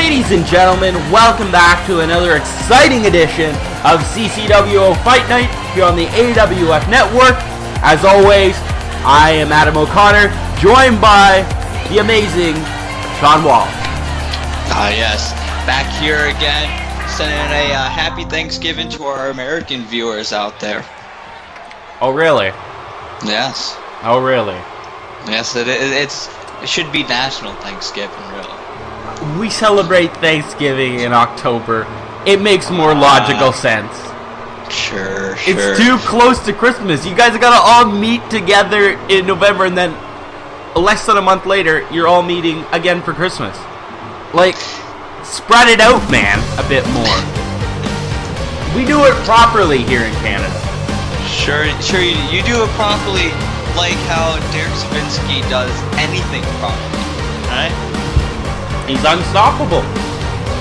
Ladies and gentlemen, welcome back to another exciting edition of CCWO Fight Night here on the AWF Network. As always, I am Adam O'Connor, joined by the amazing Sean Wall. Yes, back here again, sending a happy Thanksgiving to our American viewers out there. Oh, really? Yes. Oh, really? Yes, it should be National Thanksgiving, really. We celebrate Thanksgiving in October. It makes more logical sense. Sure. It's too close to Christmas. You guys gotta all meet together in November, and then less than a month later, you're all meeting again for Christmas. Like, spread it out, man, a bit more. We do it properly here in Canada. Sure, you do it properly, like how Derek Savinsky does anything properly, right? He's unstoppable.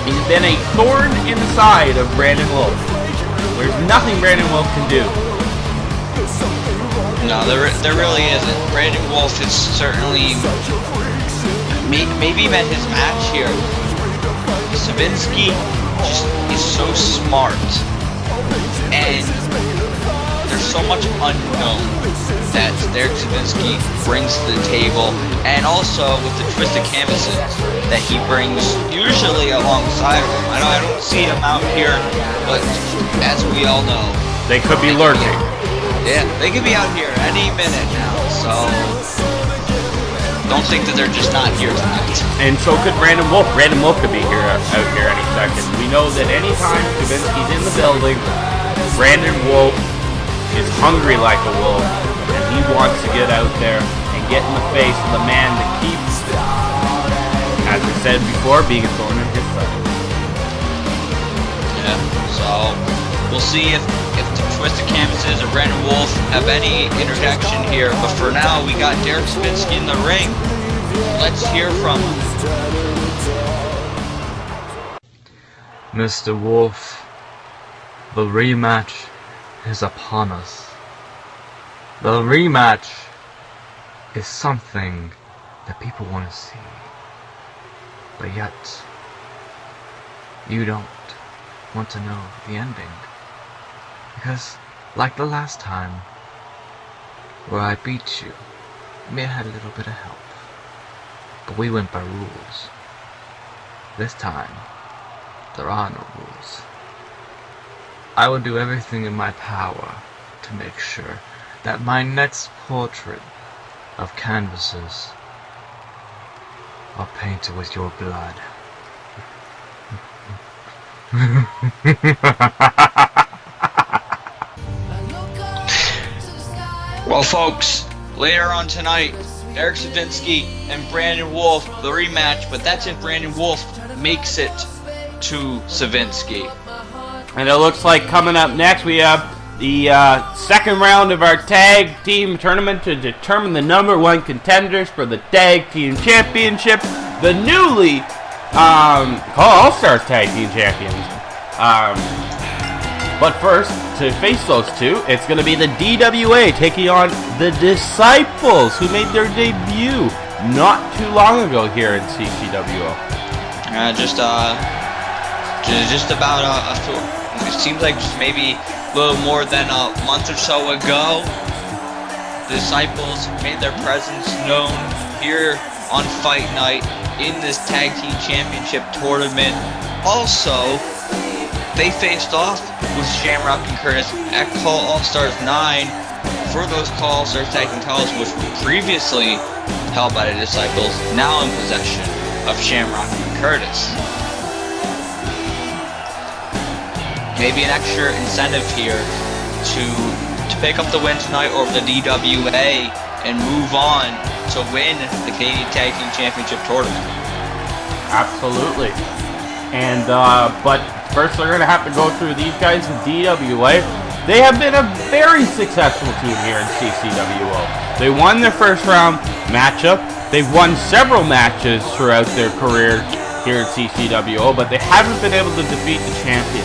He's been a thorn in the side of Brandon Wolf. There's nothing Brandon Wolf can do. No, there really isn't. Brandon Wolf is certainly maybe even his match here. Savinsky just is so smart, and there's so much unknown that Derek Savinsky brings to the table, and also with the twisted canvases that he brings usually alongside of him. I don't see him out here, but as we all know, they could be lurking. Yeah, they could be out here any minute now, so don't think that they're just not here tonight. And so could Brandon Wolf. Brandon Wolf could be out here any second. We know that anytime Savinsky's in the building, Brandon Wolf is hungry like a wolf, and he wants to get out there and get in the face of the man that keeps, as we said before, being a thorn in his side. Yeah, so we'll see if the Twisted Canvases or Brandon Wolf have any interjection here, but for now we got Derek Savinsky in the ring. Let's hear from him. Mr. Wolf, the rematch is upon us. The rematch is something that people want to see, but yet you don't want to know the ending, because like the last time where I beat you, I may have had a little bit of help, but we went by rules. This time there are no rules. I will do everything in my power to make sure that my next portrait of canvases are painted with your blood. Well, folks, later on tonight, Derek Savinsky and Brandon Wolf, the rematch, but that's if Brandon Wolf makes it to Savinsky. And it looks like coming up next we have the second round of our tag team tournament to determine the number one contenders for the tag team championship, the newly All-Stars tag team champions. But first, to face those two, it's going to be the DWA taking on the Disciples, who made their debut not too long ago here in CCWO. Just about it seems like just maybe a little more than a month or so ago, the Disciples made their presence known here on Fight Night in this Tag Team Championship tournament. Also, they faced off with Shamrock and Curtis at Call All-Stars 9 for those Call All-Stars Tag Team titles, which were previously held by the Disciples, now in possession of Shamrock and Curtis. Maybe an extra incentive here to pick up the win tonight over the DWA and move on to win the Canadian Tag Team Championship tournament. Absolutely. And but first they're gonna have to go through these guys in DWA. They have been a very successful team here in CCWO. They won their first round matchup. They've won several matches throughout their career here at CCWO, but they haven't been able to defeat the champion.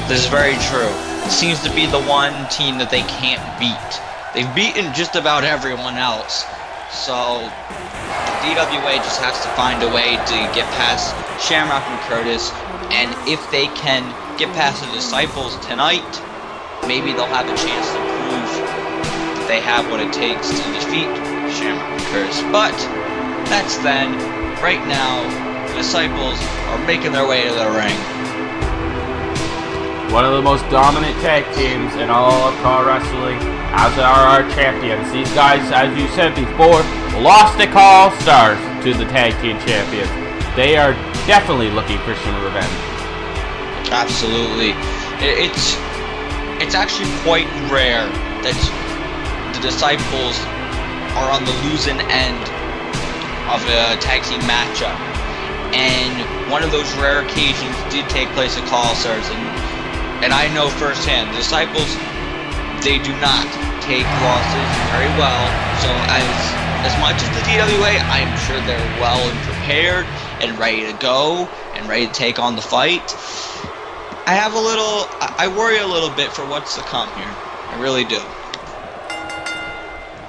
This is very true. It seems to be the one team that they can't beat. They've beaten just about everyone else. So DWA just has to find a way to get past Shamrock and Curtis, and if they can get past the Disciples tonight, maybe they'll have a chance to prove that they have what it takes to defeat Shamrock and Curtis. But that's then. Right now, the Disciples are making their way to the ring. One of the most dominant tag teams in all of pro wrestling, as are our champions. These guys, as you said before, lost to All Stars to the tag team champions. They are definitely looking for some revenge. Absolutely. It's actually quite rare that the Disciples are on the losing end of a tag team matchup. And one of those rare occasions did take place at All Stars, and I know firsthand, the Disciples, they do not take losses very well. So as much as the DWA, I'm sure they're well and prepared and ready to go and ready to take on the fight. I worry a little bit for what's to come here. I really do.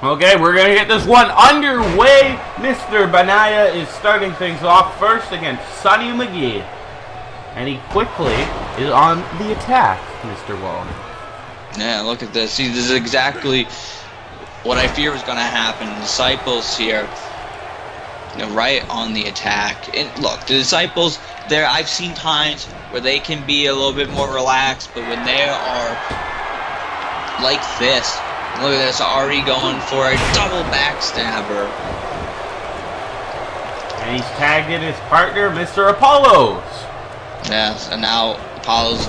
Okay, we're going to get this one underway. Mr. Banaya is starting things off first against Sonny McGee. And he quickly is on the attack, Mr. Wall. Yeah, look at this. See, this is exactly what I fear was going to happen. The Disciples here, right on the attack. And look, the Disciples, I've seen times where they can be a little bit more relaxed, but when they are like this, look at this, Ari going for a double backstabber. And he's tagged in his partner, Mr. Apollos. Yes, and now Apollos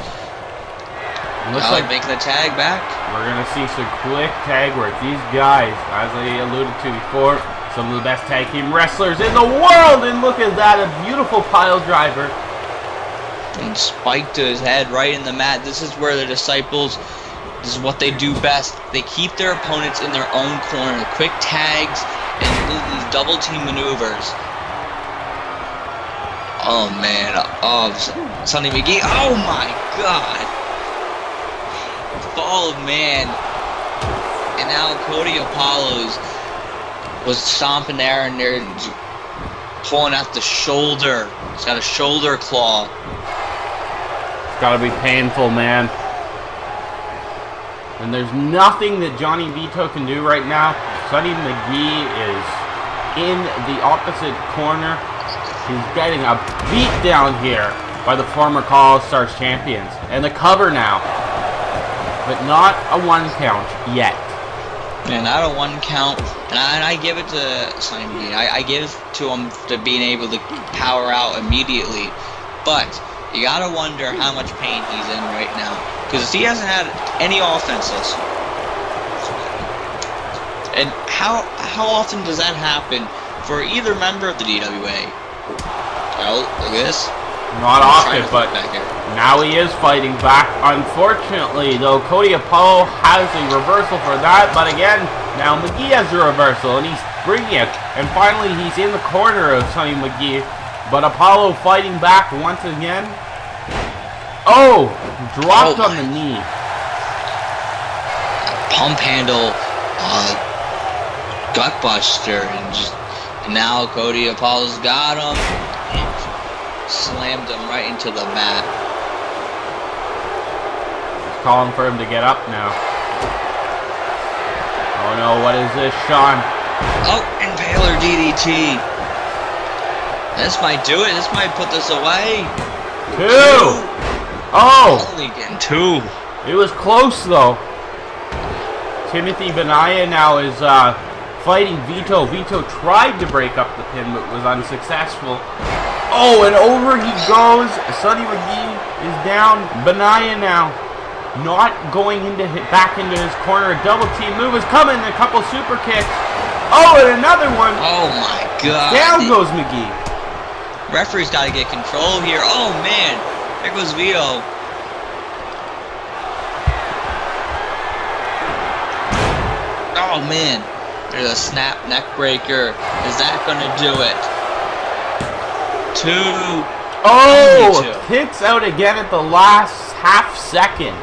looks like making the tag back. We're going to see some quick tag work. These guys, as I alluded to before, some of the best tag team wrestlers in the world. And look at that, a beautiful pile driver. And spiked to his head right in the mat. This is where the Disciples, this is what they do best. They keep their opponents in their own corner. Quick tags and these double team maneuvers. Oh man, oh, Sonny McGee, oh my god! Fall of man. And now Cody Apollos was stomping there and they're pulling out the shoulder. He's got a shoulder claw. It's gotta be painful, man. And there's nothing that Johnny Vito can do right now. Sonny McGee is in the opposite corner. He's getting a beat down here by the former All Stars champions. And the cover now. But not a one count yet. And not a one count. And I give it to Sonny McGee. I give it to him to being able to power out immediately. But you gotta wonder how much pain he's in right now. Because he hasn't had any offenses. And how often does that happen for either member of the DWA? Oh, look at this. Not often, but now he is fighting back. Unfortunately, though, Cody Apollo has a reversal for that. But again, now McGee has a reversal, and he's bringing it. And finally, he's in the corner of Sonny McGee. But Apollo fighting back once again. Oh, dropped on the knee. Pump handle, gutbuster, and now Cody Apollo's got him. Slammed him right into the mat. He's calling for him to get up now. Oh no, what is this, Sean? Oh, Impaler DDT. This might do it. This might put this away. Two! Oh! Only getting two. It was close though. Timothy Benaya now is fighting Vito. Vito tried to break up the pin but was unsuccessful. Oh, and over he goes. Sonny McGee is down. Benaya now not going back into his corner. A double team move is coming. A couple super kicks. Oh, and another one. Oh my god. Down goes McGee. Referee's got to get control here. Oh man. There goes Vito. Oh man. There's a snap neck breaker. Is that going to do it? Two. Oh, kicks out again at the last half second.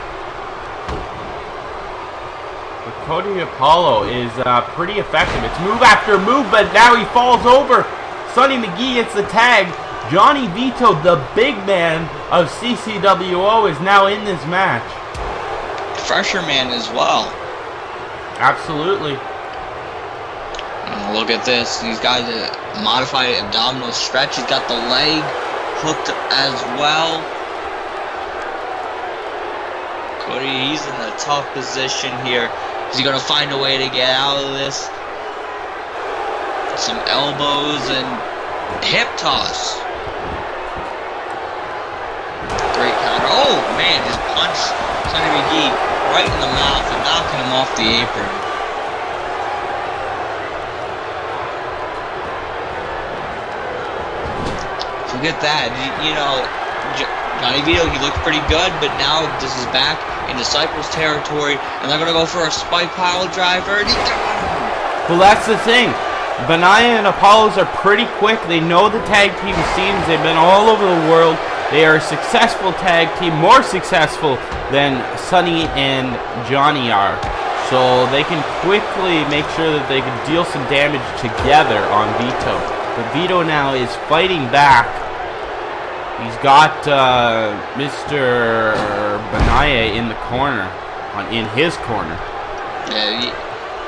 But Cody Apollo is pretty effective. It's move after move, but now he falls over. Sonny McGee hits the tag. Johnny Vito, the big man of CCWO, is now in this match. Fresher man as well. Absolutely. And look at this. He's got a modified abdominal stretch. He's got the leg hooked as well. Cody, he's in a tough position here. Is he going to find a way to get out of this? Some elbows and hip toss. Great counter. Oh, man, just punched Sonny McGee right in the mouth and knocking him off the apron. Look at that. You know, Johnny Vito, he looked pretty good, but now this is back in Disciples territory, and they're going to go for a spike pile driver. Well, that's the thing. Benaya and Apollos are pretty quick. They know the tag team scenes. They've been all over the world. They are a successful tag team, more successful than Sonny and Johnny are. So they can quickly make sure that they can deal some damage together on Vito. But Vito now is fighting back. He's got Mr. Benaya in the corner, in his corner. Yeah,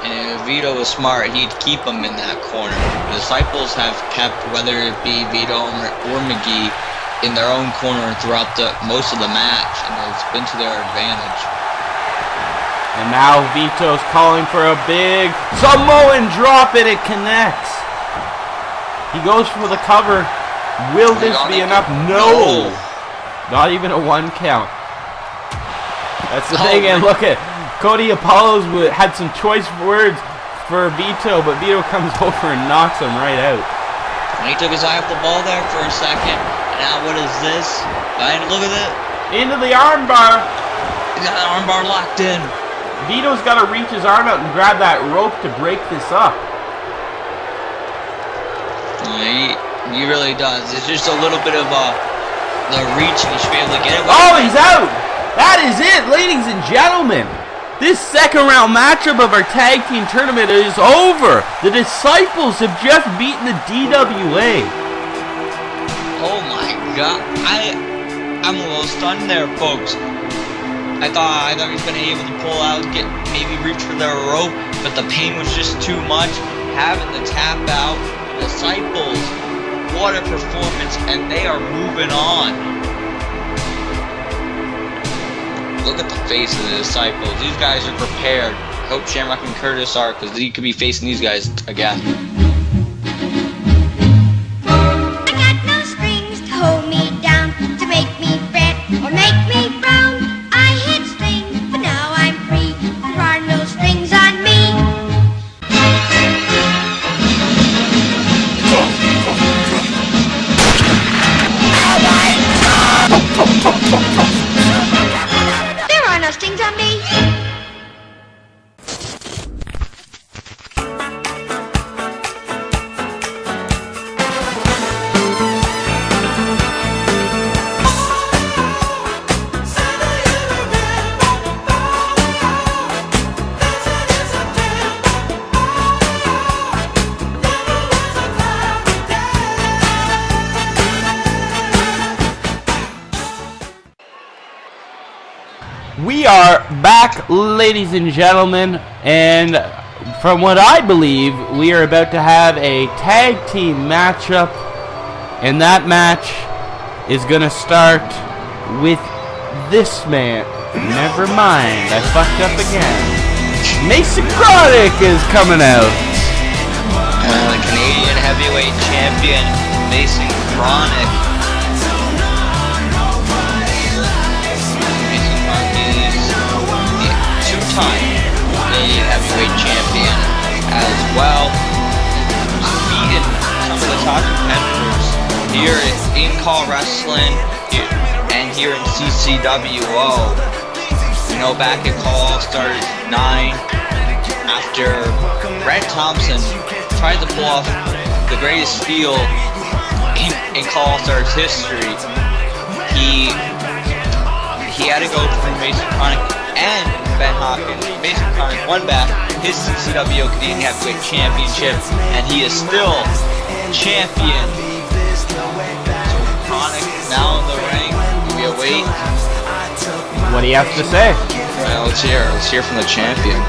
and if Vito was smart, he'd keep him in that corner. The Disciples have kept, whether it be Vito or McGee, in their own corner throughout most of the match, and it's been to their advantage. And now Vito's calling for a big Samoan drop, and it connects. He goes for the cover. Will this be enough? No! Not even a 1 count. That's the thing, and look at Cody Apollos had some choice words for Vito, but Vito comes over and knocks him right out. And he took his eye off the ball there for a second. Now what is this? And look at it. Into the armbar. He got the armbar locked in. Vito's got to reach his arm out and grab that rope to break this up. He really does. It's just a little bit of the reach, and he should be able to get it. Oh, he's out! That is it, ladies and gentlemen. This second round matchup of our tag team tournament is over. The Disciples have just beaten the DWA. Oh my God! I'm a little stunned there, folks. I thought he was gonna be able to pull out, maybe reach for their rope, but the pain was just too much. Having to tap out. The Disciples. What a performance, and they are moving on. Look at the face of the Disciples. These guys are prepared. I hope Shamrock and Curtis are, because he could be facing these guys again. I got no strings to hold me down, to make me fret or make me frown. I had strings, but now I'm free. There are no strings on me. There are no strings on me. We are back, ladies and gentlemen, and from what I believe, we are about to have a tag team matchup, and that match is going to start with this man. Never mind, I fucked up again. Mason Chronic is coming out. The Canadian heavyweight champion, Mason Chronic. Two-time Canadian heavyweight champion as well. Beaten some of the top competitors here in Call Wrestling and here in CCWO. You know, back at Call All-Stars 9, after Brett Thompson tried to pull off the greatest steal in Call All-Stars history, he had to go through Mason Chronic and Ben Hawkins. Mason Chronic won back his CCWO Canadian Heavyweight Championship, and he is still champion. So in the ring. We await. What do you have to say? Well, let's hear. Let's hear from the champion.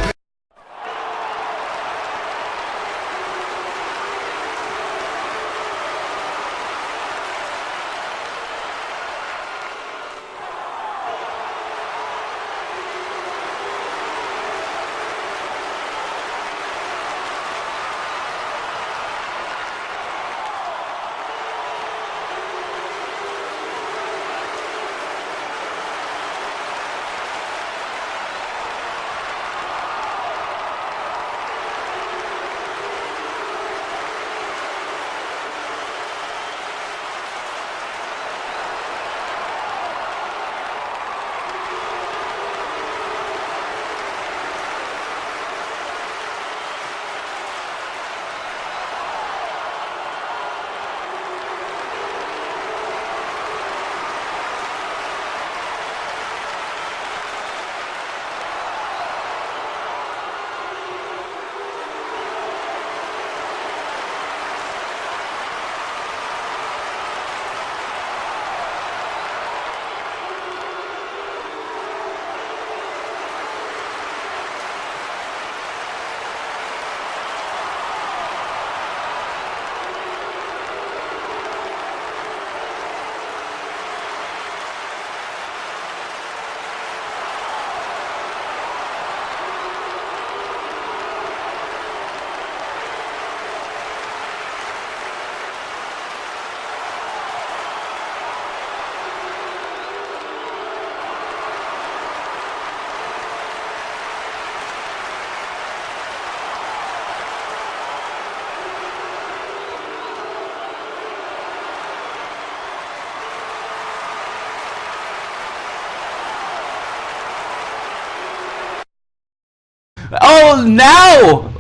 Oh, now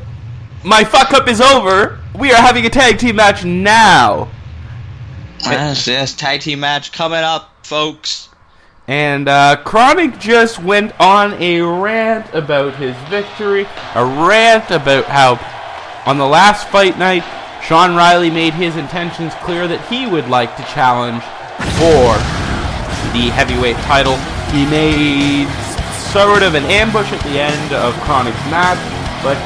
my fuck up is over. We are having a tag team match now. Yes, tag team match coming up, folks. And Chronic just went on a rant about his victory, a rant about how on the last fight night, Sean Riley made his intentions clear that he would like to challenge for the heavyweight title. He made sort of an ambush at the end of Chronic's match, but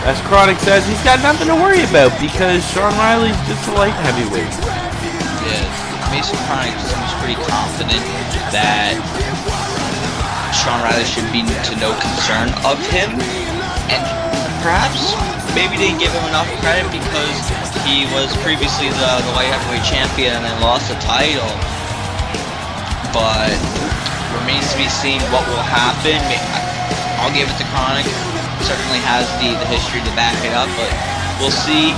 as Chronic says, he's got nothing to worry about because Sean Riley's just a light heavyweight. Yeah, Mason Chronic seems pretty confident that Sean Riley should be to no concern of him, and perhaps maybe didn't give him enough credit because he was previously the light heavyweight champion and lost the title. But remains to be seen what will happen. I'll give it to Chronic. Certainly has the history to back it up, but we'll see.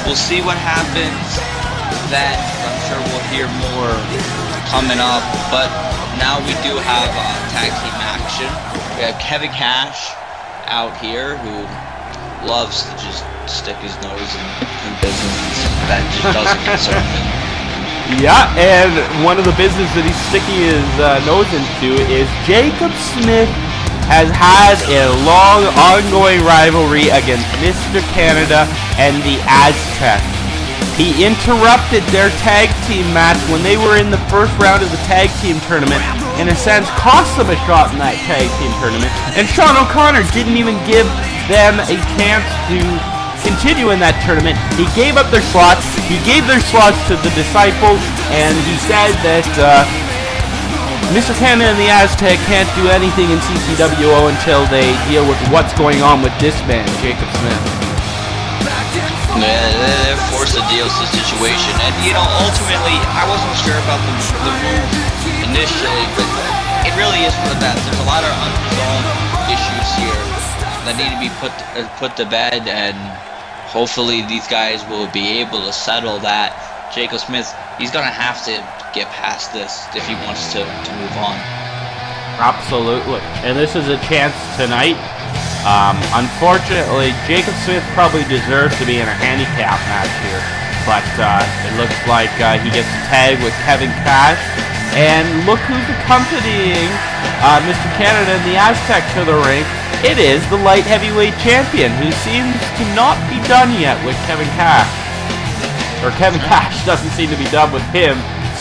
We'll see what happens. That I'm sure we'll hear more coming up. But now we do have tag team action. We have Kevin Cash out here who loves to just stick his nose in business that just doesn't concern him. Yeah, and one of the business that he's sticking his nose into is Jacob Smith has had a long, ongoing rivalry against Mr. Canada and the Aztec. He interrupted their tag team match when they were in the first round of the tag team tournament, in a sense cost them a shot in that tag team tournament, and Sean O'Connor didn't even give them a chance to continue in that tournament. He gave up their slots, he gave their slots to the Disciples, and he said that Mr. Canada and the Aztec can't do anything in CCWO until they deal with what's going on with this man, Jacob Smith. Yeah, they're forced to deal with the situation, and ultimately, I wasn't sure about the move initially, but it really is for the best. There's a lot of unresolved issues here that need to be put to bed, and hopefully these guys will be able to settle that. Jacob Smith, he's going to have to get past this if he wants to move on. Absolutely. And this is a chance tonight. Unfortunately, Jacob Smith probably deserves to be in a handicap match here. But it looks like he gets a tag with Kevin Cash. And look who's accompanying Mr. Canada and the Aztec to the ring. It is the light heavyweight champion, who seems to not be done yet with Kevin Cash. Or Kevin Cash doesn't seem to be done with him.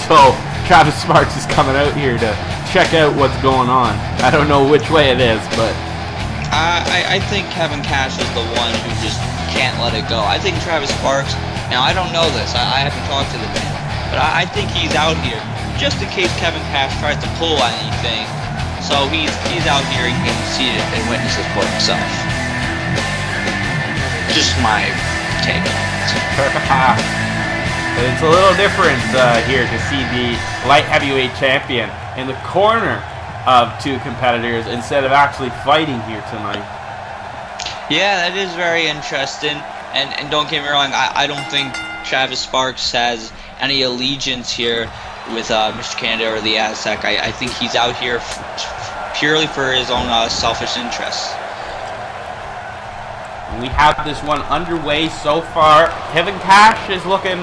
So Travis Sparks is coming out here to check out what's going on. I don't know which way it is, but I think Kevin Cash is the one who just can't let it go. I think Travis Sparks, now I don't know this, I haven't talked to the man, but I think he's out here just in case Kevin Cash tries to pull anything. So he's out here, he can see it and witness it for himself. Just my take on it. It's a little different here to see the light heavyweight champion in the corner of two competitors instead of actually fighting here tonight. Yeah, that is very interesting. And don't get me wrong, I don't think Travis Sparks has any allegiance here with Mr. Canada or the Aztec. I think he's out here purely for his own selfish interests. We have this one underway so far. Kevin Cash is looking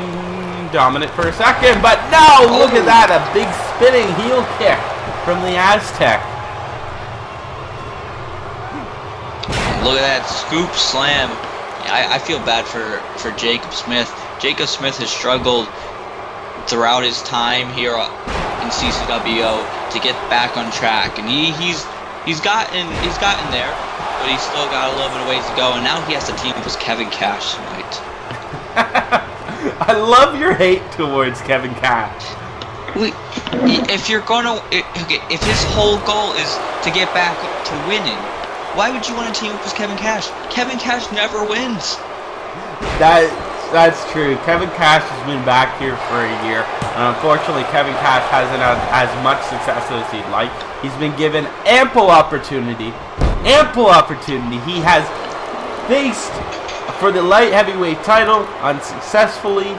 dominant for a second, but no! Look at that, a big spinning heel kick from the Aztec. Look at that scoop slam. I feel bad for Jacob Smith. Jacob Smith has struggled throughout his time here in CCWO to get back on track, and he's gotten there, but he's still got a little bit of ways to go, and now he has to team up with Kevin Cash tonight. I love your hate towards Kevin Cash. If his whole goal is to get back to winning, why would you want to team up with Kevin Cash? Kevin Cash never wins. That's true. Kevin Cash has been back here for a year, and unfortunately Kevin Cash hasn't had as much success as he'd like. He's been given ample opportunity. He has faced for the light heavyweight title unsuccessfully.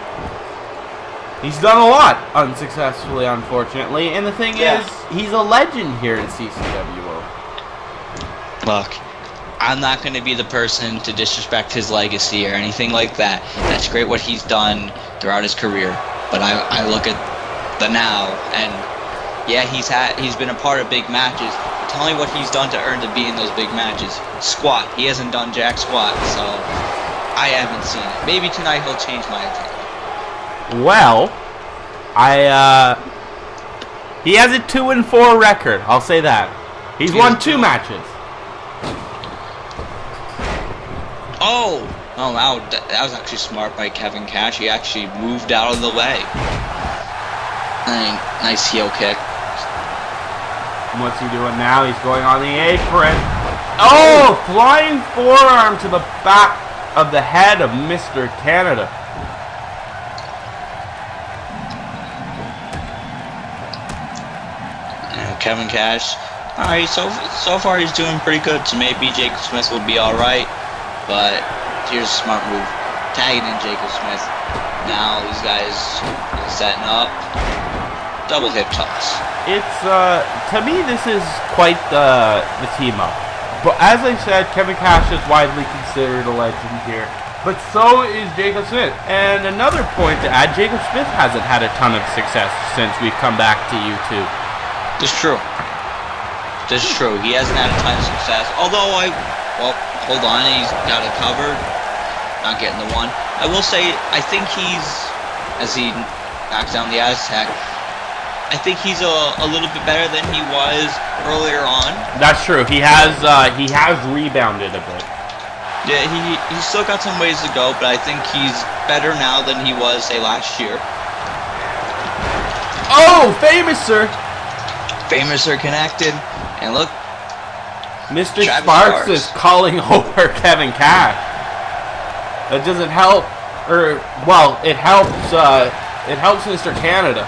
He's done a lot unsuccessfully, unfortunately, and the thing is, he's a legend here in CCWO. Look, I'm not going to be the person to disrespect his legacy or anything like that. That's great what he's done throughout his career, but I look at the now, and yeah, he's been a part of big matches. Tell me what he's done to earn to be in those big matches. Squat. He hasn't done jack squat, so I haven't seen it. Maybe tonight he'll change my opinion. Well, he has a 2-4 record. I'll say that. He's won 2 matches. Oh, that was actually smart by Kevin Cash. He actually moved out of the way. Nice heel kick. What's he doing now? He's going on the apron. Oh, flying forearm to the back of the head of Mr. Canada. Kevin Cash. Alright, so far he's doing pretty good. So maybe Jacob Smith will be alright. But here's a smart move. Tagging in Jacob Smith. Now these guys setting up. Double hip toss. It's, to me, this is quite the team up. But as I said, Kevin Cash is widely considered a legend here. But so is Jacob Smith. And another point to add, Jacob Smith hasn't had a ton of success since we've come back to YouTube. This is true. He hasn't had a ton of success. Although hold on, he's got it covered. Not getting the one. I will say, I think as he knocks down the Aztec, I think he's a little bit better than he was earlier on. That's true. He has rebounded a bit. Yeah, he's still got some ways to go, but I think he's better now than he was, say, last year. Oh, Famouser! Famouser connected, and look, Mr. Sparks is calling over Kevin Cash. That doesn't help, it helps Mr. Canada,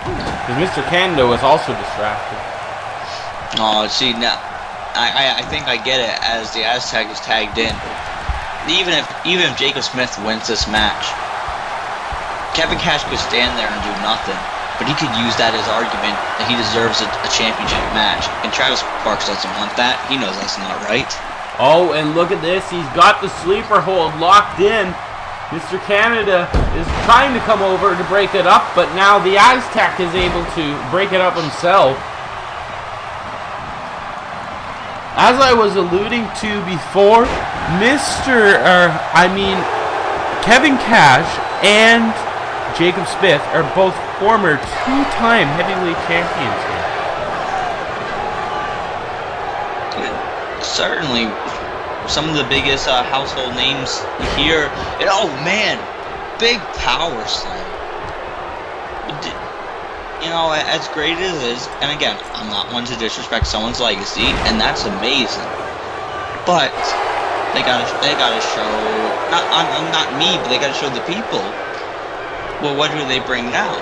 because Mr. Canada was also distracted. Oh, see, now I think I get it as the Aztec is tagged in. Even if Jacob Smith wins this match, Kevin Cash could stand there and do nothing. But he could use that as argument that he deserves a championship match. And Travis Sparks doesn't want that. He knows that's not right. Oh, and look at this. He's got the sleeper hold locked in. Mr. Canada is trying to come over to break it up, but now the Aztec is able to break it up himself. As I was alluding to before, Kevin Cash and Jacob Smith are both former two-time heavyweight champions here. Certainly, some of the biggest household names here. And oh man, big power slam. You know, as great as it is, and again, I'm not one to disrespect someone's legacy, and that's amazing. But they gotta show, not me, but they gotta show the people. Well, what do they bring now?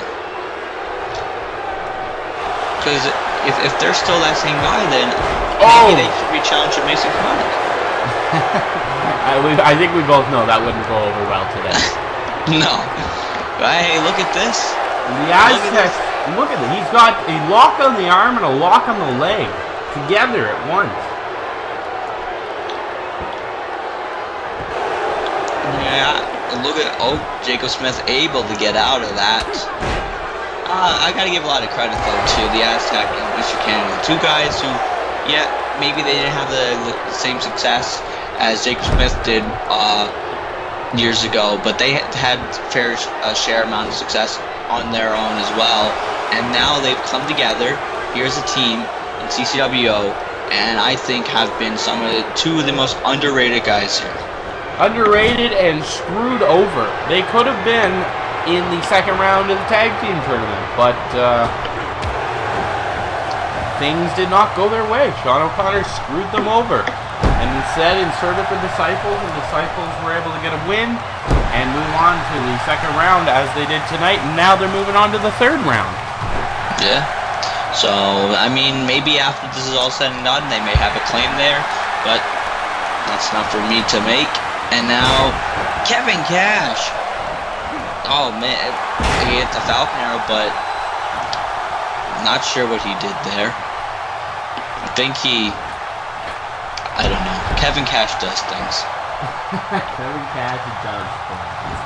Because if they're still that same guy, then maybe they should be challenged to Mason Chronic. I think we both know that wouldn't go over well today. No. But hey, look at this. The Aztec, look at it. He's got a lock on the arm and a lock on the leg together at once. Yeah, look at Jacob Smith able to get out of that. I gotta give a lot of credit though to the Aztec and Mr. Canada, two guys who, yeah, maybe they didn't have the same success as Jacob Smith did years ago, but they had fair share amount of success on their own as well, and now they've come together. Here's a team in CCWO, and I think have been two of the most underrated guys here. Underrated and screwed over. They could have been in the second round of the tag team tournament, but things did not go their way. Sean O'Connor screwed them over, and instead inserted the Disciples, and Disciples were able to get a win and move on to the second round as they did tonight, and now they're moving on to the third round. Yeah. So, I mean, maybe after this is all said and done, they may have a claim there, but that's not for me to make. And now, Kevin Cash. Oh man, he hit the Falcon Arrow, but I'm not sure what he did there. I think I don't know. Kevin Cash does things. Kevin Cash does things.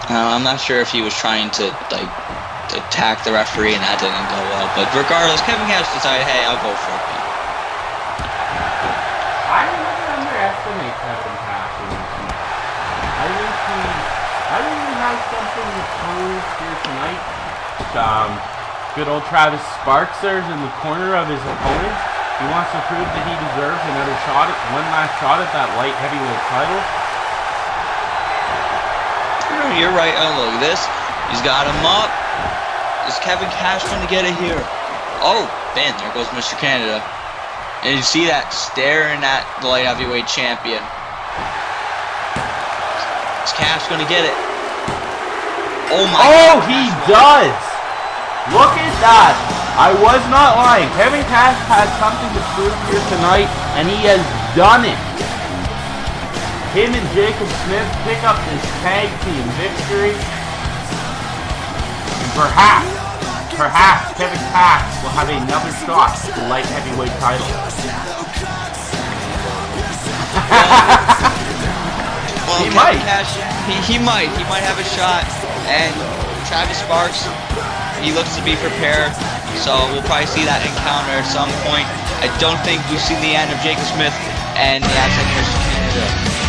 I'm not sure if he was trying to attack the referee and that didn't go well, but regardless, Kevin Cash decided, hey, I'll go for it. I wouldn't underestimate Kevin Cash in this match. I think he has something to prove here tonight. Good old Travis Sparks there's in the corner of his opponent. He wants to prove that he deserves another shot one last shot at that light heavyweight title. You're right. Oh, look at this. He's got him up. Is Kevin Cash going to get it here? Oh, man, there goes Mr. Canada. And you see that staring at the light heavyweight champion. Is Cash going to get it? Oh my God. He does! Look at that! I was not lying. Kevin Cash has something to prove here tonight, and he has done it. Him and Jacob Smith pick up this tag team victory. And perhaps Kevin Cash will have another shot at the light heavyweight title. Well, he Kevin might. Cash, he might have a shot. And Travis Sparks, he looks to be prepared. So we'll probably see that encounter at some point. I don't think we've seen the end of Jacob Smith and the Aztec versus Canada.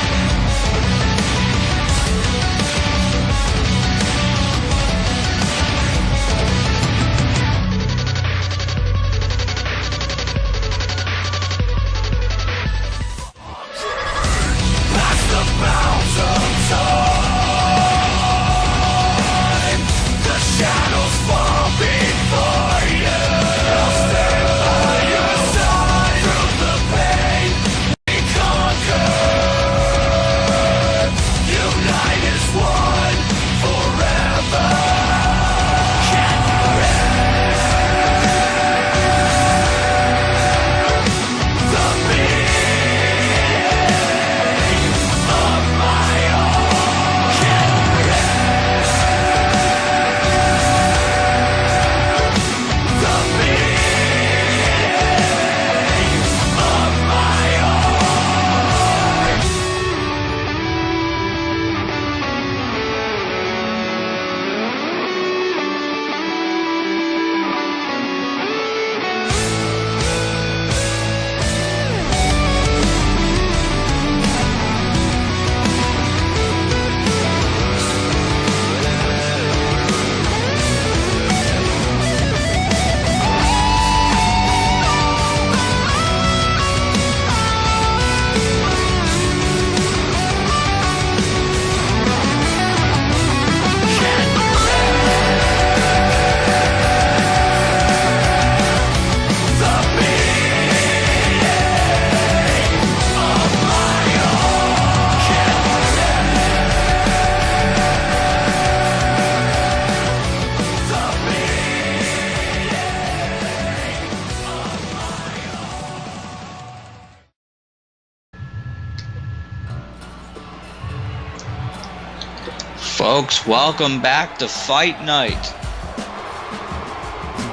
Folks, welcome back to Fight Night.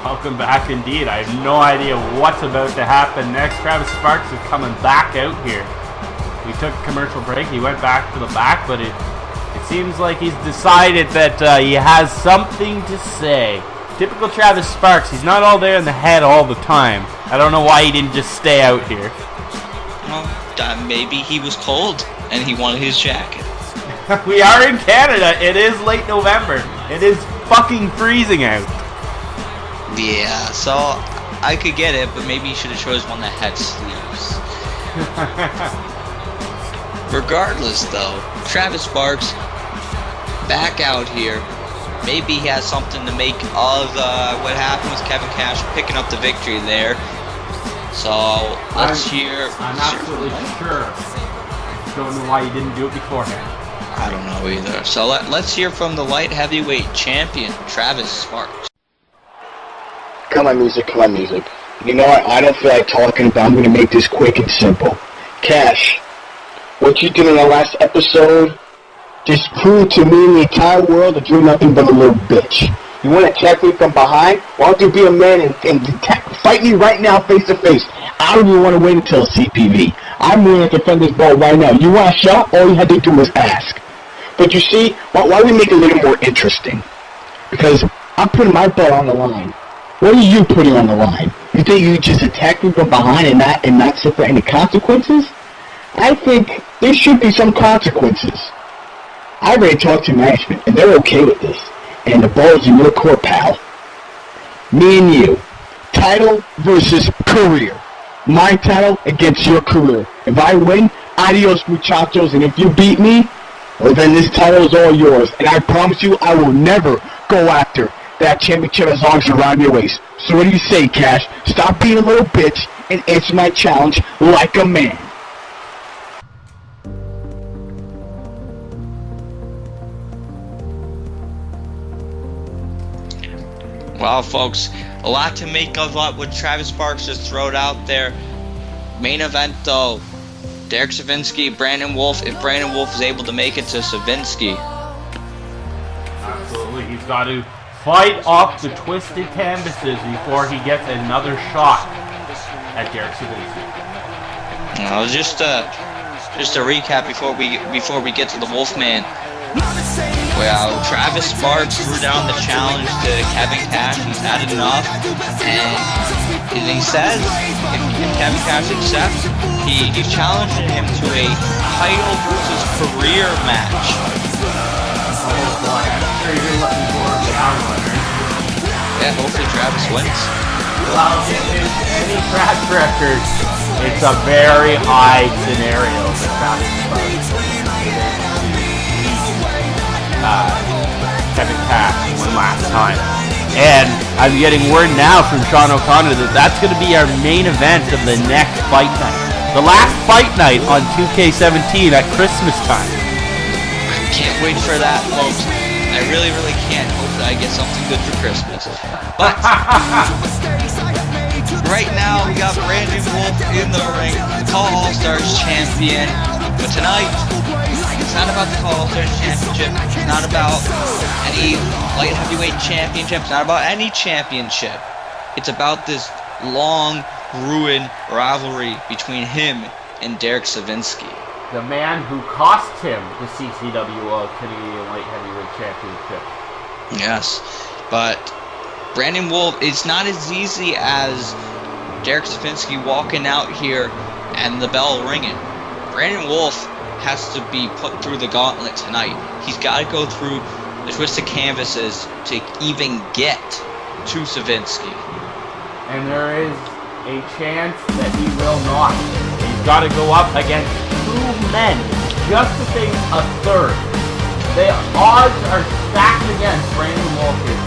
Welcome back indeed. I have no idea what's about to happen next. Travis Sparks is coming back out here. We took a commercial break. He went back to the back, but it seems like he's decided that he has something to say. Typical Travis Sparks. He's not all there in the head all the time. I don't know why he didn't just stay out here. Well, maybe he was cold and he wanted his jacket. We are in Canada. It is late November. It is fucking freezing out. Yeah, so I could get it, but maybe you should have chose one that had sleeves. Regardless, though, Travis Sparks back out here. Maybe he has something to make of what happened with Kevin Cash picking up the victory there. So let's hear. I'm absolutely sure. Don't know why he didn't do it beforehand. I don't know either. So let's hear from the light heavyweight champion, Travis Sparks. Come on, music, come on, music. You know what? I don't feel like talking about. I'm going to make this quick and simple. Cash, what you did in the last episode just proved to me and the entire world that you're nothing but a little bitch. You want to attack me from behind? Why don't you be a man and fight me right now face to face? I don't even want to wait until CPV. I'm willing to defend this ball right now. You want a shot? All you had to do was ask. But you see, why don't we make it a little more interesting? Because I'm putting my ball on the line. What are you putting on the line? You think you just attack me from behind and not suffer any consequences? I think there should be some consequences. I already talked to management, and they're okay with this. And the ball's in your court, pal. Me and you. Title versus career. My title against your career. If I win, adios muchachos, and if you beat me, well then this title is all yours. And I promise you, I will never go after that championship as long as you're around your waist. So what do you say, Cash? Stop being a little bitch and answer my challenge like a man. Well, folks, a lot to make of what Travis Sparks just throwed out there. Main event, though, Derek Savinsky, Brandon Wolf. If Brandon Wolf is able to make it to Savinsky. Absolutely. He's got to fight off the twisted canvases before he gets another shot at Derek Savinsky. Well, just a recap before we get to the Wolfman. Well, Travis Sparks threw down the challenge to Kevin Cash. He's had enough, and he says if Kevin Cash accepts, he's challenging him to a title versus career match. Oh boy, I'm sure you're looking for a downrunner. Yeah, hopefully Travis wins. Well, if it's any track record, it's a very high scenario that Travis Sparks Kevin Cash won last time. And I'm getting word now from Sean O'Connor that that's going to be our main event of the next fight night. The last fight night on 2K17 at Christmas time. Can't wait for that, folks. I really, really can't. Hope that I get something good for Christmas. But right now we got Brandon Wolf in the ring, the Call All-Stars champion. But tonight, it's not about the Call All-Stars championship. It's not about any light heavyweight championship. It's not about any championship. It's about this long, ruined rivalry between him and Derek Savinsky. The man who cost him the CCWO Canadian Light Heavyweight Championship. Yes, but Brandon Wolf, it's not as easy as Derek Savinsky walking out here and the bell ringing. Brandon Wolf has to be put through the gauntlet tonight. He's got to go through the twisted canvases to even get to Savinsky. And there is a chance that he will not. He's got to go up against two men just to take a third. The odds are stacked against Brandon Wolf here.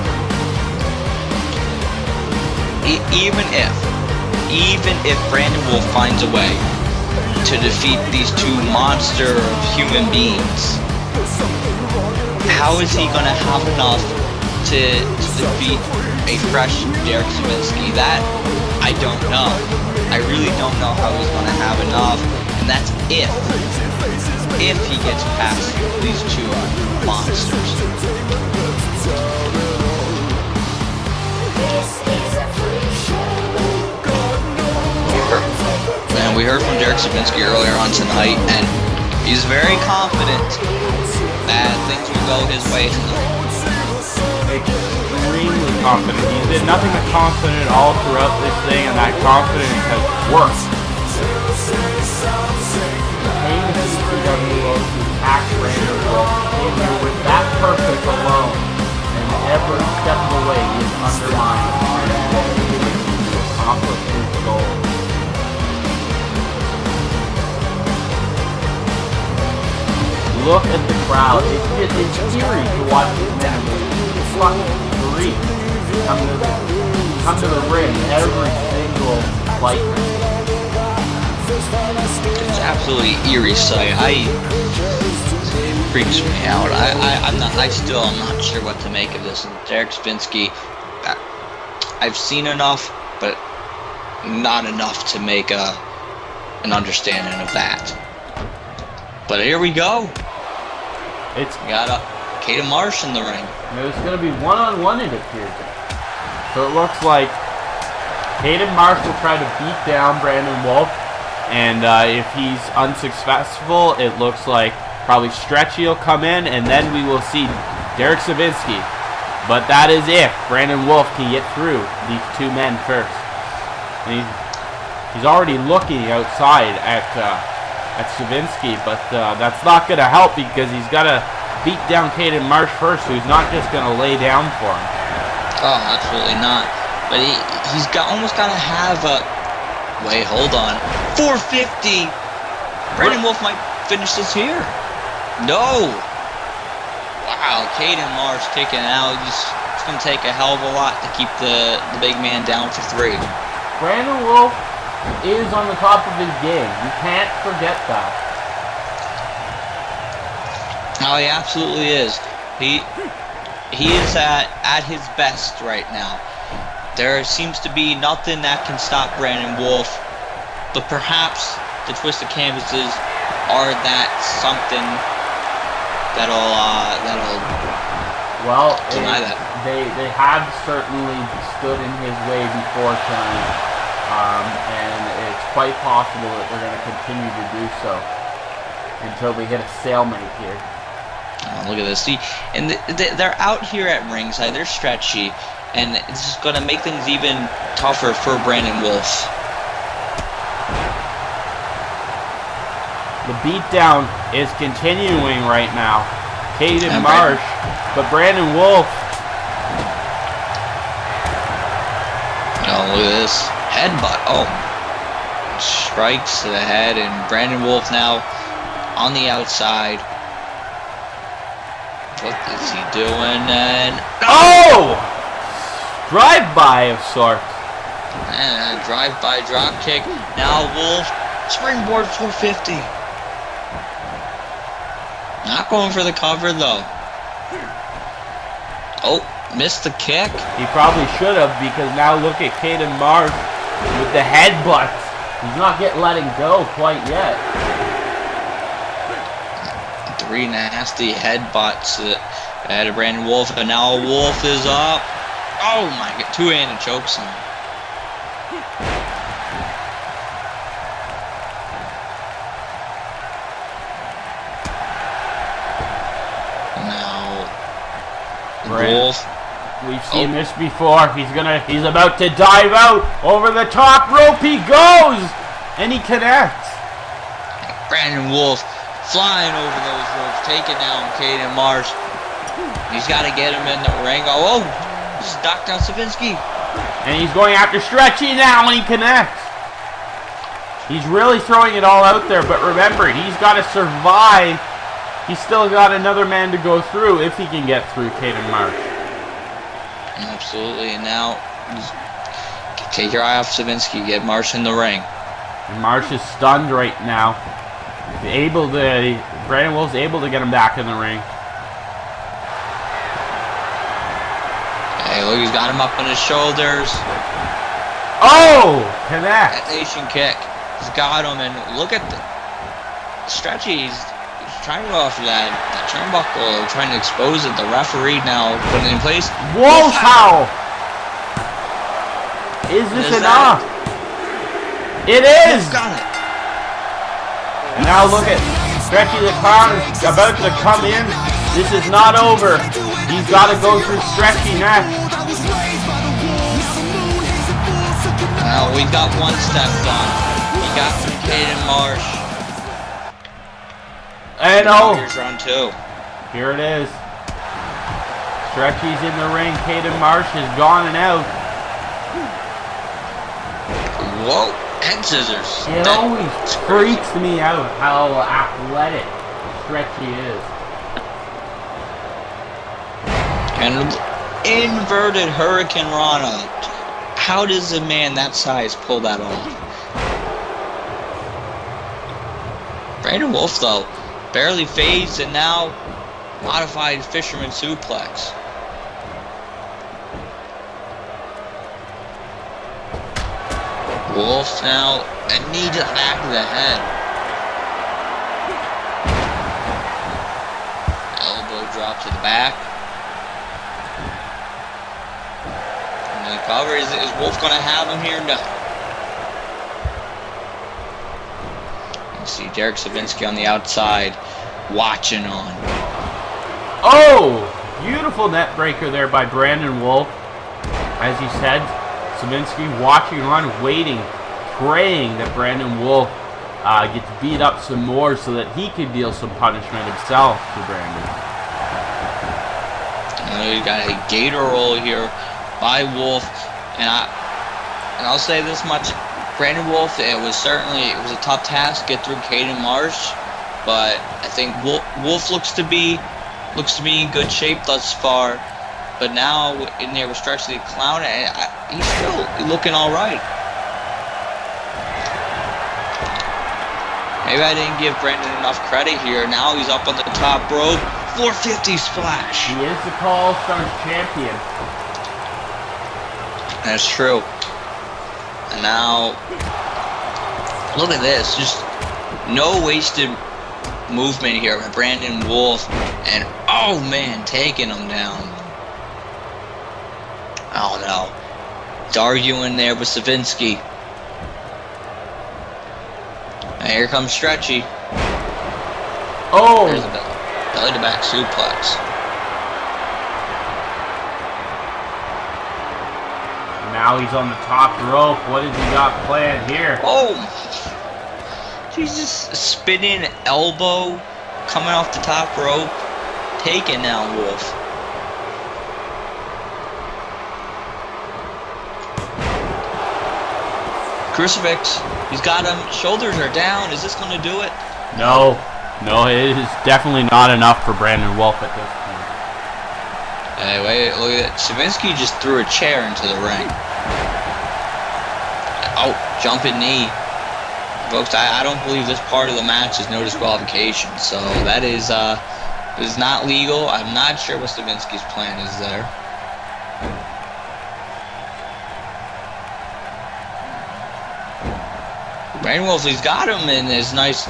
Even if Brandon Wolf finds a way to defeat these two monster human beings, how is he gonna have enough to defeat a fresh Derek Savinsky? That I don't know. I really don't know how he's gonna have enough. And And that's if he gets past these two monsters. And we heard from Derek Sabinsky earlier on tonight, and he's very confident that things will go his way tonight. Extremely confident. He's been nothing but confident all throughout this thing, and that confidence has worked. Paying the CCWO to attack Brandon Wolf with that purpose alone, and every step of the way is undermined Brandon Wolf to accomplish his goal. Look at the crowd. It's eerie to watch these men fucking free come to the ring every single fight. It's absolutely eerie sight. It freaks me out. I'm not sure what to make of this. And Derek Sabinsky, I've seen enough, but not enough to make an understanding of that. But here we go. We got Caden Marsh in the ring. It's going to be one-on-one, it appears. So it looks like Caden Marsh will try to beat down Brandon Wolf, and if he's unsuccessful, it looks like probably Stretchy will come in, and then we will see Derek Sabinsky. But that is if Brandon Wolf can get through these two men first. And he's already looking outside at Sabinsky, but that's not going to help because he's got to beat down Caden Marsh first, who's not just going to lay down for him. Oh, absolutely not. But he's almost got to have a... Wait, hold on. 450! Brandon Wolf might finish this here. No! Wow, Caden Marsh kicking out. It's going to take a hell of a lot to keep the big man down for 3. Brandon Wolf is on the top of his game. You can't forget that. Oh, he absolutely is. He is at his best right now. There seems to be nothing that can stop Brandon Wolf, but perhaps the twisted canvases are that something that'll deny that. They have certainly stood in his way before tonight, and it's quite possible that they're going to continue to do so until we hit a stalemate here. Oh, look at this. See, and they're out here at ringside. They're stretchy, and it's just going to make things even tougher for Brandon Wolf. The beatdown is continuing right now. Caden Marsh, but Brandon Wolf. Oh, look at this. Headbutt. Oh. Strikes to the head, and Brandon Wolf now on the outside. What is he doing? And oh! Drive-by of sorts. And a drive-by drop kick. Now Wolf springboard 450. Not going for the cover though. Oh, missed the kick. He probably should have, because now look at Caden Marsh with the headbutts. He's not letting go quite yet. 3 nasty headbutts at Brandon Wolf, and now Wolf is up. Oh my god, 2-handed chokeslam. Now Wolf. We've seen this before. He's about to dive out over the top rope. He goes, and he connects. Brandon Wolf flying over those ropes, taking down Caden Marsh. He's got to get him in the ring. Oh, he's knocked down Sabinsky. And he's going after Stretchy now, and he connects. He's really throwing it all out there, but remember, he's got to survive. He's still got another man to go through if he can get through Caden Marsh. Absolutely, and now take your eye off Sabinsky, get Marsh in the ring. And Marsh is stunned right now. Brandon Wolf's able to get him back in the ring. Hey, look, he's got him up on his shoulders. Oh! Connect! That nation kick. He's got him, and look at Stretchy's trying to go after that turnbuckle, trying to expose it. The referee now putting it in place. Wolf Howl! Is this enough? It is! Got it. And now look at Stretchy the Clown is about to come in. This is not over. He's got to go through Stretchy next. Well, we got one step done. He got through Caden Marsh. And Here's round 2. Here it is. Stretchy's in the ring. Caden Marsh is gone and out. Whoa, head scissors. It always freaks me out how athletic Stretchy is. And inverted Hurricane Rana. How does a man that size pull that off? Brandon Wolf, though, barely fades, and now modified Fisherman Suplex. Wolf now, a knee to the back of the head. Elbow drop to the back. And the cover, is Wolf going to have him here? No. You see Derek Savinsky on the outside, watching on. Oh! Beautiful net breaker there by Brandon Wolf. As you said, Savinsky watching on, waiting, praying that Brandon Wolf gets beat up some more so that he could deal some punishment himself to Brandon. You got a gator roll here by Wolf, and I'll say this much: Brandon Wolf, it was a tough task to get through Caden Marsh, but I think Wolf looks to be in good shape thus far. But now in there with Stretchy the Clown, he's still looking all right. Maybe I didn't give Brandon enough credit here. Now he's up on the top rope. 450 splash. He is the All Stars champion. That's true. And now, look at this. Just no wasted movement here by Brandon Wolf. And, oh man, taking him down. Oh no. He's arguing there with Savinsky. And here comes Stretchy. Oh! There's a belly to back suplex. Now he's on the top rope. What has he got planned here? Oh! Jesus, spinning elbow coming off the top rope. Taking down Wolf. Crucifix, he's got him. Shoulders are down. Is this going to do it? No, it is definitely not enough for Brandon Wolf at this point. Hey, wait, look at that. Savinsky just threw a chair into the ring. Oh, jumping knee. Folks, I don't believe this part of the match is no disqualification, so that is not legal. I'm not sure what Savinsky's plan is there. Brandon Wolf, he's got him in his nice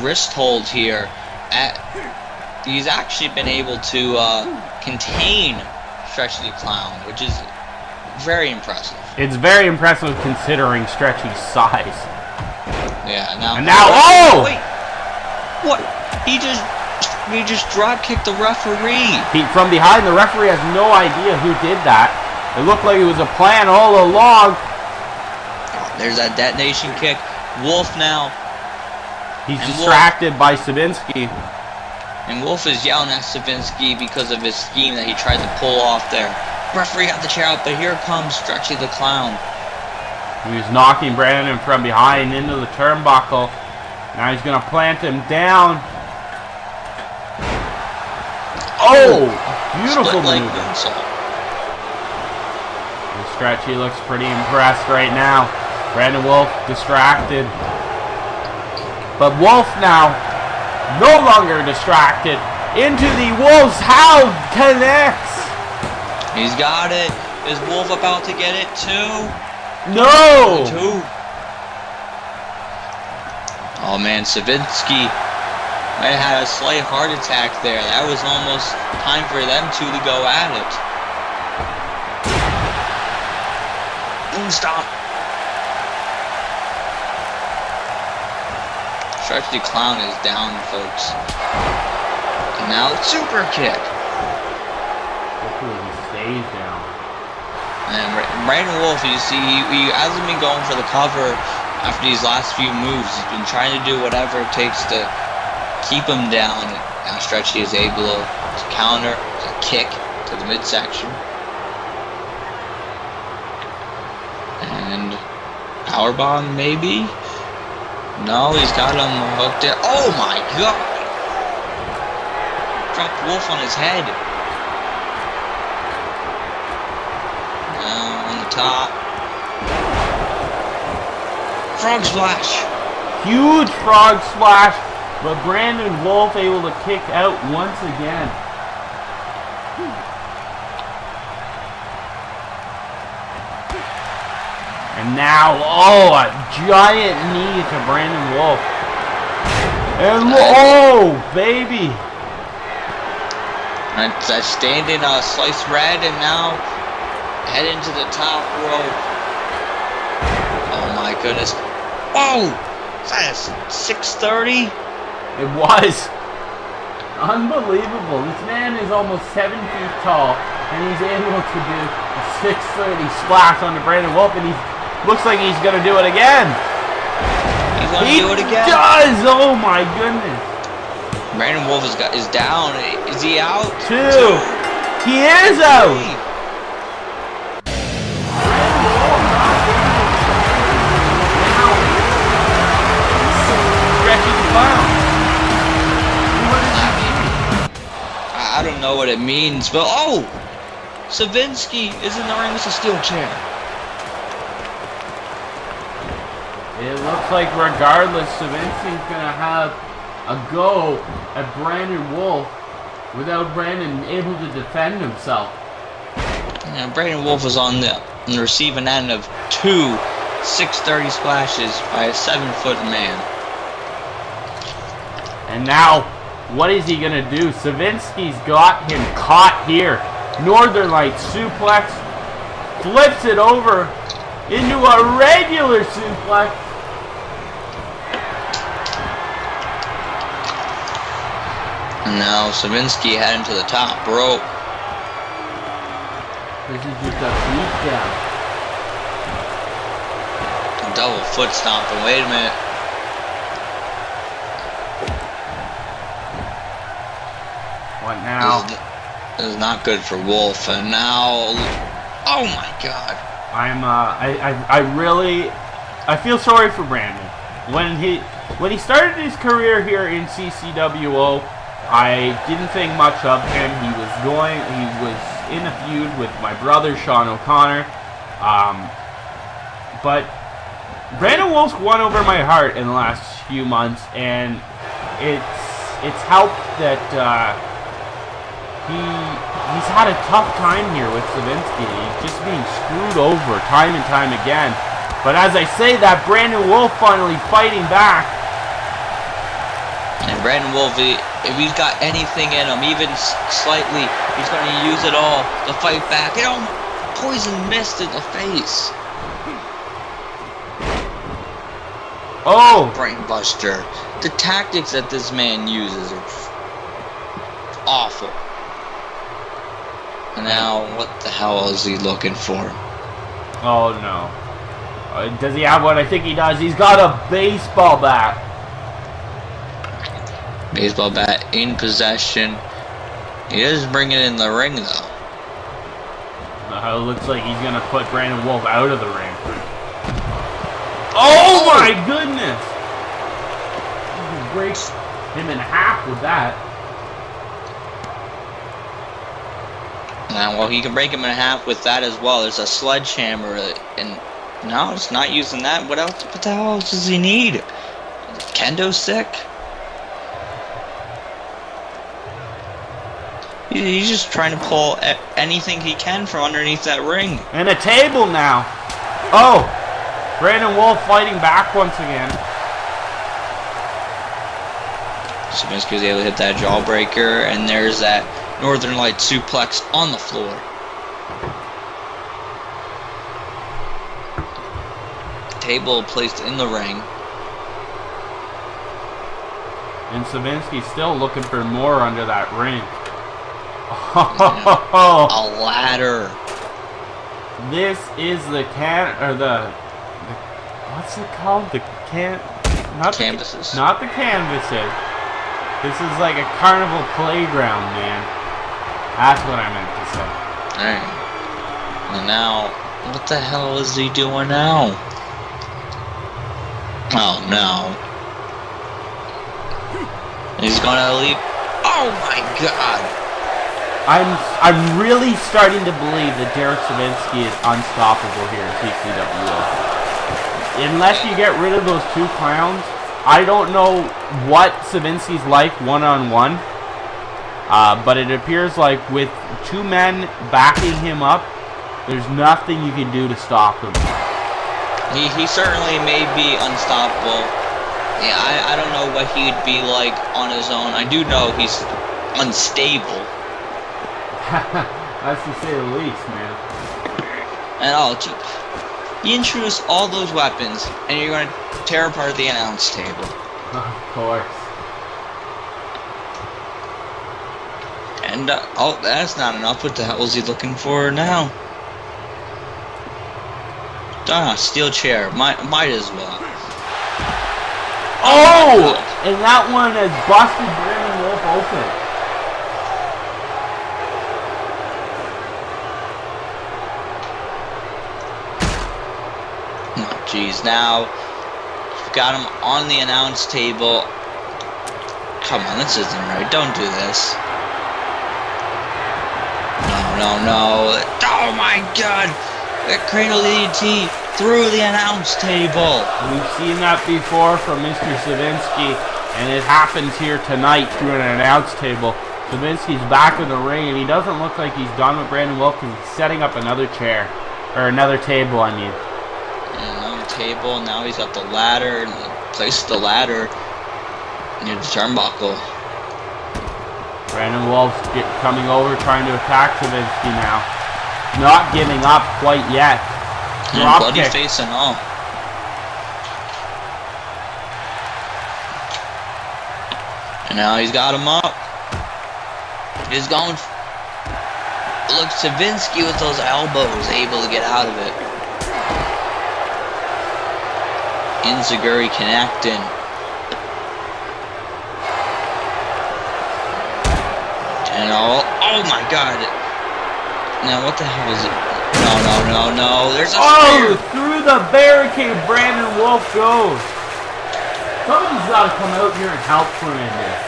wrist hold here. He's actually been able to contain Stretchy the Clown, which is very impressive. It's very impressive considering Stretchy's size. Yeah, And now, oh! Wait, what? He just drop kicked the referee. From behind, the referee has no idea who did that. It looked like it was a plan all along. There's that detonation kick. Wolf now. He's distracted by Savinsky. And Wolf is yelling at Savinsky because of his scheme that he tried to pull off there. Referee got the chair out, but here comes Stretchy the Clown. He was knocking Brandon from behind into the turnbuckle. Now he's going to plant him down. Oh! Beautiful Split leg move. moonsault. Stretchy looks pretty impressed right now. Brandon Wolf distracted. But Wolf now no longer distracted. Into the Wolf's Howl connects. He's got it. Is Wolf about to get it too? No! Two. Oh man, Savinsky might have had a slight heart attack there. That was almost time for them two to go at it. Stop. Stretchy Clown is down, folks. And now super kick. Hopefully he stays down. And Brandon Wolf, you see, he hasn't been going for the cover after these last few moves. He's been trying to do whatever it takes to keep him down. Now Stretchy is able to counter, to kick to the midsection. And powerbomb maybe? No, he's got him hooked there. Oh my god! Dropped Wolf on his head. Now on the top. Frog splash. Huge frog splash, but Brandon Wolf able to kick out once again. And now, oh, a giant knee to Brandon Wolf. And, oh, baby. That's standing slice red, and now heading to the top rope. Oh my goodness. Oh! Is that a 630? It was. Unbelievable. This man is almost 7 feet tall, and he's able to do a 630 splash on the Brandon Wolf, and he's looks like he's gonna do it again. He's gonna do it again. He does! Oh my goodness. Brandon Wolf is down. Is he out? Two. He is out. Stretchy Clown. I don't know what it means, but oh! Savinsky is in the ring with a steel chair. It looks like regardless, Savinsky's going to have a go at Brandon Wolf without Brandon able to defend himself. Yeah, Brandon Wolf was on the receiving end of two 630 splashes by a 7-foot man. And now, what is he going to do? Savinsky's got him caught here. Northern Light suplex. Flips it over into a regular suplex. And now Savinsky heading to the top rope. This is just a beatdown. Double foot stomp. And wait a minute. What now? This is not good for Wolf. And now, oh my God! I feel sorry for Brandon. When he started his career here in CCWO, I didn't think much of him. He was in a feud with my brother Sean O'Connor, but Brandon Wolf's won over my heart in the last few months, and it's helped that he's had a tough time here with Savinsky. He's just being screwed over time and time again. But as I say that, Brandon Wolf finally fighting back. And Brandon Wolf, if he's got anything in him, even slightly, he's going to use it all to fight back. You know, poison mist in the face. Oh! Brainbuster. The tactics that this man uses are awful. And now, what the hell is he looking for? Oh no. Does he have what I think he does? He's got a baseball bat. Baseball bat in possession. He does bring it in the ring, though. It looks like he's going to put Brandon Wolf out of the ring. Oh my goodness! He breaks him in half with that. Now, well, he can break him in half with that as well. There's a sledgehammer, and no, it's not using that. What the hell else does he need? Kendo stick? He's just trying to pull anything he can from underneath that ring. And a table now. Oh! Brandon Wolf fighting back once again. Sabinsky was able to hit that jawbreaker, and there's that Northern Light suplex on the floor. Table placed in the ring. And Sabinsky's still looking for more under that ring. A ladder. This is the what's it called? Not Canvases. Not the canvases. This is like a carnival playground, man. That's what I meant to say. Alright. And now, what the hell is he doing now? Oh no. He's gonna leave. Oh my god. I'm really starting to believe that Derek Sabinsky is unstoppable here in CCWO. Unless you get rid of those two clowns, I don't know what Sabinsky's like one-on-one. But it appears like with two men backing him up, there's nothing you can do to stop him. He certainly may be unstoppable. Yeah, I don't know what he'd be like on his own. I do know he's unstable. That's to say the least, man. And gee, you introduce all those weapons, and you're gonna tear apart the announce table. Of course. And oh, that's not enough. What the hell is he looking for now? Steel chair. Might as well. Oh! And that one has busted Brandon Wolf open. Oh, jeez. Now, you've got him on the announce table. Come on, this isn't right. Don't do this. No. Oh my god! That cradle DDT through the announce table. We've seen that before from Mr. Sabinsky, and it happens here tonight through an announce table. Sabinsky's back in the ring, and he doesn't look like he's done with Brandon Wolf because he's setting up another chair. Or another table, I mean. Another table, now he's got the ladder, and he places the ladder near the turnbuckle. Brandon Wolf's coming over, trying to attack Sabinsky now. Not giving up quite yet. And Drop bloody kick. face and all. And now he's got him up. He's going. Look, Sabinsky with those elbows, able to get out of it. Inzaguri connecting. And oh my god. Now what the hell is it? No. There's a spear. Through the barricade Brandon Wolf goes. Somebody's got to come out here and help Fernandez.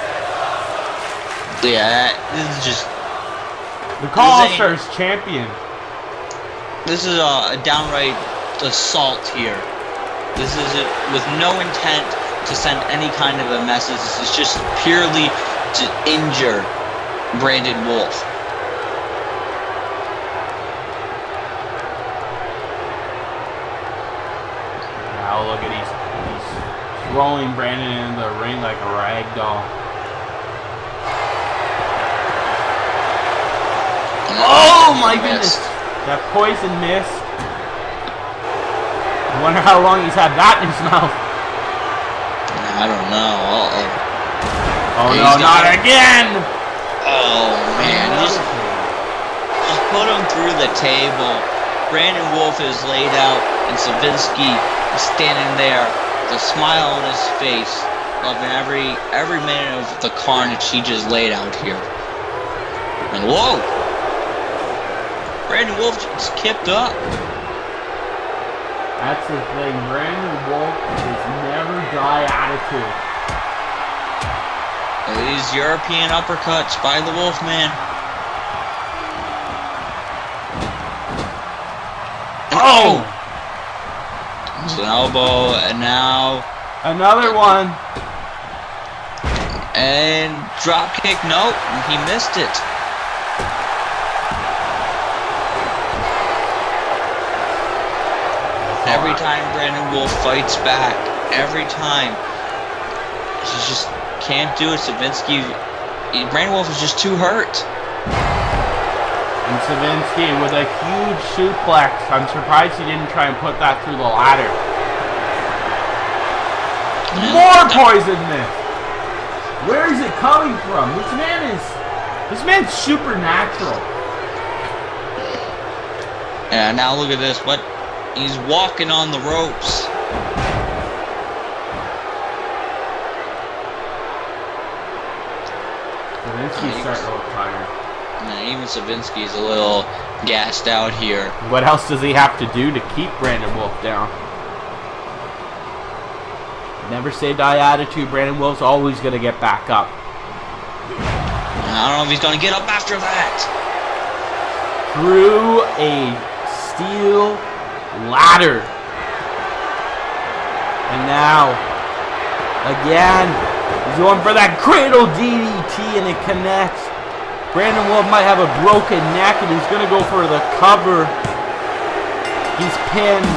Yeah, this is just... The Call Stars champion. This is a downright assault here. This is it with no intent to send any kind of a message. This is just purely to injure Brandon Wolf. Now look at he's throwing Brandon into the ring like a rag doll. Oh my goodness! That poison mist. I wonder how long he's had that in his mouth. I don't know. Oh no, not again! Oh man, just put him through the table. Brandon Wolf is laid out, and Sabinsky is standing there with a smile on his face, loving every minute of the carnage he just laid out here. And whoa! Brandon Wolf just kicked up. That's the thing. Brandon Wolf is never die attitude. These European uppercuts by the Wolfman. Oh! It's an elbow, and now Another one. and drop kick. Nope, he missed it. Every time Brandon Wolf fights back, every time, he's just can't do it. Savinsky, Brandon Wolf is just too hurt. And Savinsky with a huge suplex. I'm surprised he didn't try and put that through the ladder. More poison mist. Where is it coming from? This man's supernatural. Yeah, now look at this. What? He's walking on the ropes. Savinsky's starting to look tired. Yeah, even Savinsky's a little gassed out here. What else does he have to do to keep Brandon Wolf down? Never say die attitude. Brandon Wolf's always going to get back up. I don't know if he's going to get up after that. Through a steel ladder. And now, again, he's going for that cradle DDT and it connects. Brandon Wolf might have a broken neck and he's going to go for the cover. He's pinned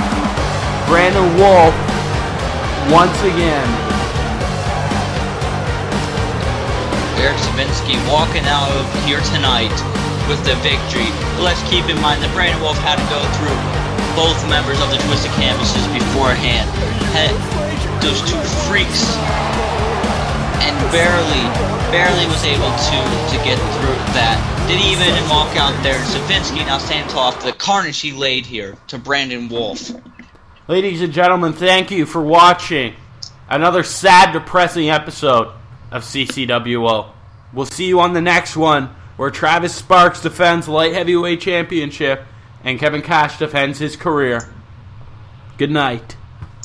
Brandon Wolf once again. Eric Savinsky walking out of here tonight with the victory. But let's keep in mind that Brandon Wolf had to go through both members of the Twisted Canvases beforehand. Had those two freaks and barely was able to get through that. Didn't even walk out there. Savinsky now standing tall after the carnage he laid here to Brandon Wolf. Ladies and gentlemen, thank you for watching another sad, depressing episode of CCWO. We'll see you on the next one, where Travis Sparks defends Light Heavyweight Championship and Kevin Cash defends his career. Good night.